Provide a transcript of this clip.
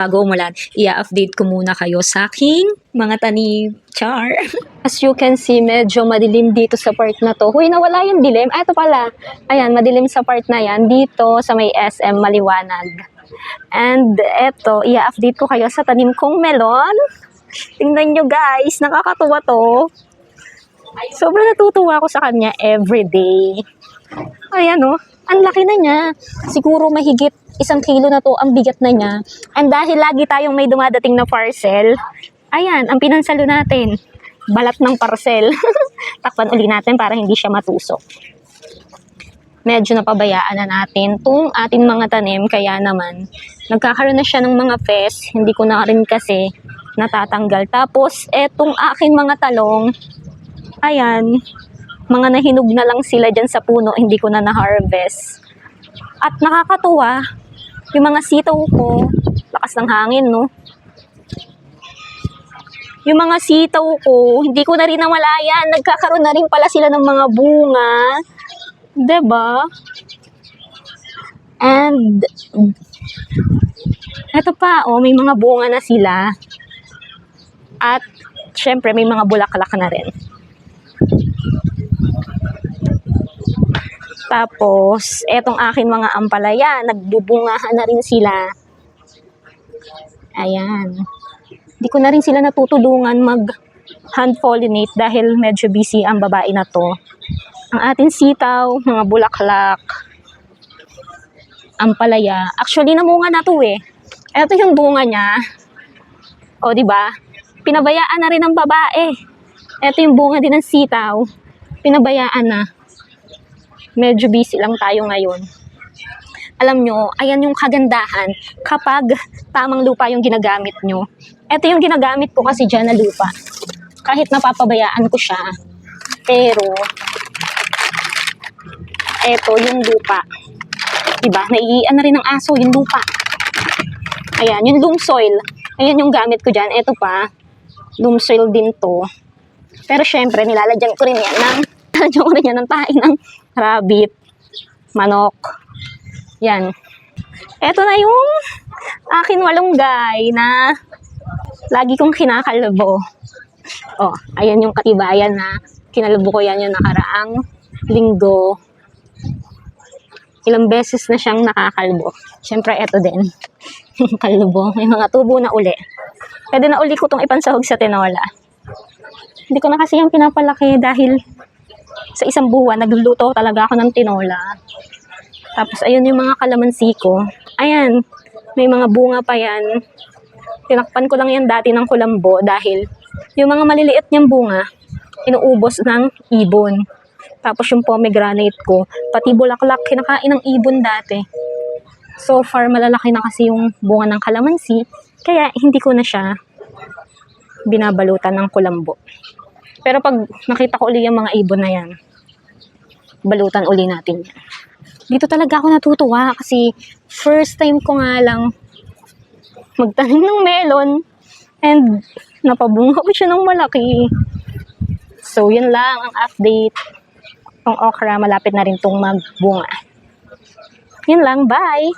Bago umulan, i-update ko muna kayo sa aking mga tanim. Char! As you can see, medyo madilim dito sa part na to. Huy, nawala yung dilim. Ah, ito pala. Ayan, madilim sa part na yan. Dito sa may SM, maliwanag. And eto, i-update ko kayo sa tanim kong melon. Tingnan nyo guys, nakakatuwa to. Sobrang natutuwa ako sa kanya everyday. Ayan o, ang laki na niya. Siguro mahigit 1 kilo na to, ang bigat na niya. And dahil lagi tayong may dumadating na parcel, ayan, ang pinansalo natin, balat ng parcel. Takpan uli natin para hindi siya matusok. Medyo napabayaan na natin itong ating mga tanim, kaya naman, nagkakaroon na siya ng mga pest, hindi ko na rin kasi natatanggal. Tapos, etong aking mga talong, ayan, mga nahinog na lang sila dyan sa puno, hindi ko na na-harvest. At nakakatuwa, yung mga sitaw ko, lakas ng hangin, no? Yung mga sitaw ko, hindi ko na rin namalayan. Nagkakaroon na rin pala sila ng mga bunga. Diba? And, eto pa, oh, may mga bunga na sila. At, syempre, may mga bulaklak na rin. Tapos, etong akin mga ampalaya, nagbubungahan na rin sila. Ayan. Hindi ko na rin sila natutulungan mag-hand pollinate dahil medyo busy ang babae na to. Ang ating sitaw, mga bulaklak, ampalaya. Actually, namunga na to eh. Ito yung bunga niya. O, diba? Pinabayaan na rin ng babae. Ito yung bunga din ng sitaw. Pinabayaan na. Medyo busy lang tayo ngayon. Alam nyo, ayan yung kagandahan kapag tamang lupa yung ginagamit nyo. Ito yung ginagamit ko kasi dyan na lupa. Kahit napapabayaan ko siya. Pero, eto yung lupa. Diba? Naiian na rin ng aso yung lupa. Ayan, yung loam soil. Ayan yung gamit ko dyan. Eto pa, loam soil din to. Pero syempre, nilalagyan ko rin yan ng tae ng rabbit, manok. Yan. Eto na yung akin malunggay na lagi kong kinakalbo. Oh, ayan yung katibayan na kinalbo ko yan yung nakaraang linggo. Ilang beses na siyang nakakalbo. Siyempre, eto din. Kalbo. May mga tubo na uli. Pwede na uli ko itong ipansahog sa tinola. Hindi ko na kasi yung pinapalaki dahil sa isang buwan, nagluluto talaga ako ng tinola. Tapos, ayun yung mga kalamansi ko. Ayan, may mga bunga pa yan. Tinakpan ko lang yan dati ng kulambo dahil yung mga maliliit niyang bunga, inuubos ng ibon. Tapos yung pomegranate ko, pati bulaklak, kinakain ng ibon dati. So far, malalaki na kasi yung bunga ng kalamansi, kaya hindi ko na siya binabalutan ng kulambo. Pero pag nakita ko uli yung mga ibon na yan, balutan uli natin yan. Dito talaga ako natutuwa kasi first time ko nga lang magtanim ng melon and napabunga ko siya ng malaki. So, yun lang ang update. Ang okra, malapit na rin itong magbunga. Yun lang, bye!